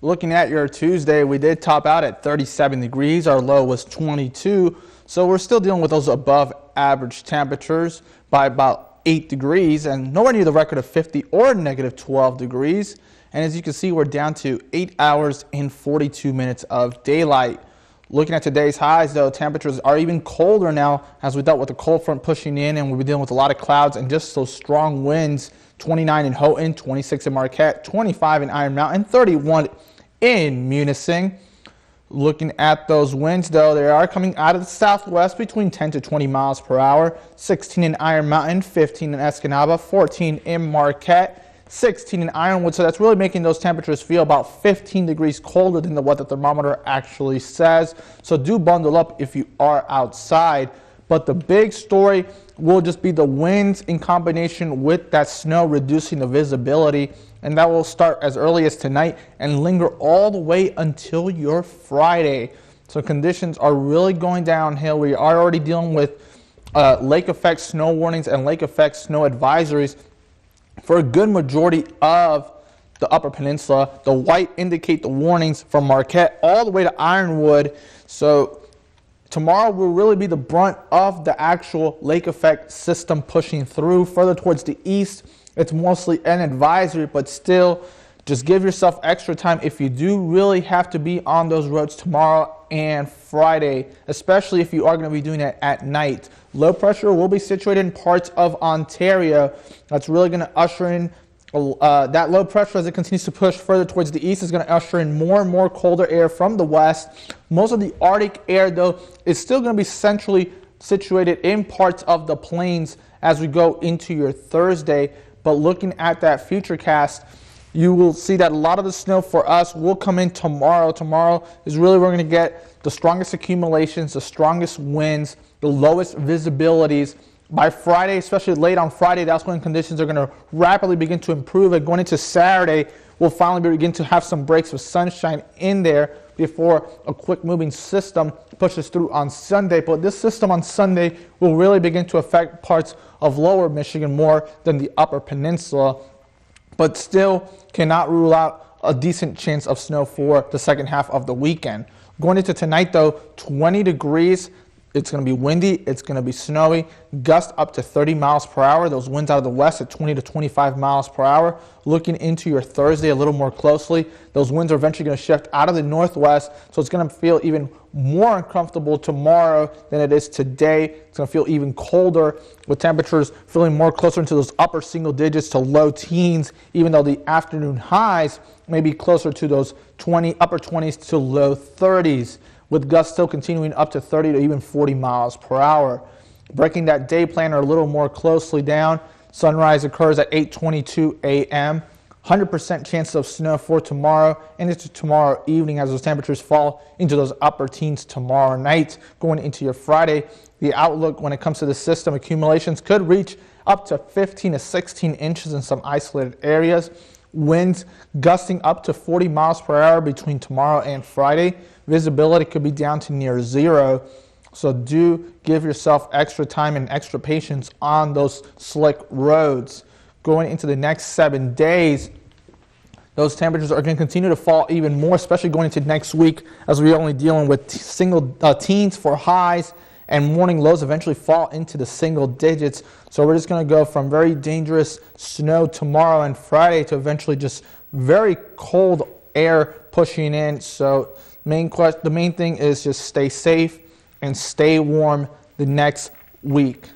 Looking at your Tuesday, we did top out at 37 degrees. Our low was 22. So we're still dealing with those above average temperatures by about 8 degrees and nowhere near the record of 50 or negative 12 degrees. And as you can see, we're down to 8 hours and 42 minutes of daylight. Looking at today's highs, though, temperatures are even colder now as we dealt with the cold front pushing in, and we've been dealing with a lot of clouds and just those strong winds. 29 in Houghton, 26 in Marquette, 25 in Iron Mountain, 31 in Munising. Looking at those winds, though, they are coming out of the southwest between 10 to 20 miles per hour. 16 in Iron Mountain, 15 in Escanaba, 14 in Marquette, 16 in Ironwood. So that's really making those temperatures feel about 15 degrees colder than what the thermometer actually says. So do bundle up if you are outside. But the big story will just be the winds in combination with that snow reducing the visibility. And that will start as early as tonight and linger all the way until your Friday. So conditions are really going downhill. We are already dealing with lake effect snow warnings and lake effect snow advisories for a good majority of the Upper Peninsula. The white indicate the warnings from Marquette all the way to Ironwood. So tomorrow will really be the brunt of the actual lake effect system pushing through further towards the east. It's mostly an advisory, but still, just give yourself extra time if you do really have to be on those roads tomorrow and Friday, especially if you are going to be doing it at night. Low pressure will be situated in parts of Ontario. That's really going to usher in that low pressure as it continues to push further towards the east is going to usher in more and more colder air from the west. Most of the Arctic air, though, is still going to be centrally situated in parts of the plains as we go into your Thursday. But looking at that future cast, you will see that a lot of the snow for us will come in tomorrow. Tomorrow is really where we're going to get the strongest accumulations, the strongest winds, the lowest visibilities. By Friday, especially late on Friday, that's when conditions are going to rapidly begin to improve. And going into Saturday, we'll finally begin to have some breaks of sunshine in there before a quick moving system pushes through on Sunday. But this system on Sunday will really begin to affect parts of lower Michigan more than the Upper Peninsula, but still cannot rule out a decent chance of snow for the second half of the weekend. Going into tonight, though, 20 degrees. It's going to be windy. It's going to be snowy. Gust up to 30 miles per hour. Those winds out of the west at 20 to 25 miles per hour. Looking into your Thursday a little more closely, those winds are eventually going to shift out of the northwest. So it's going to feel even more uncomfortable tomorrow than it is today. It's going to feel even colder with temperatures feeling more closer into those upper single digits to low teens, even though the afternoon highs may be closer to those upper 20s to low 30s. With gusts still continuing up to 30 to even 40 miles per hour. Breaking that day planner a little more closely down, sunrise occurs at 8:22 a.m. 100% chance of snow for tomorrow and into tomorrow evening as those temperatures fall into those upper teens tomorrow night. Going into your Friday, the outlook when it comes to the system accumulations could reach up to 15 to 16 inches in some isolated areas. Winds gusting up to 40 miles per hour between tomorrow and Friday. Visibility could be down to near zero. So do give yourself extra time and extra patience on those slick roads. Going into the next 7 days, those temperatures are going to continue to fall even more, especially going into next week as we're only dealing with single teens for highs, and morning lows eventually fall into the single digits. So we're just going to go from very dangerous snow tomorrow and Friday to eventually just very cold air pushing in. So the main thing is just stay safe and stay warm the next week.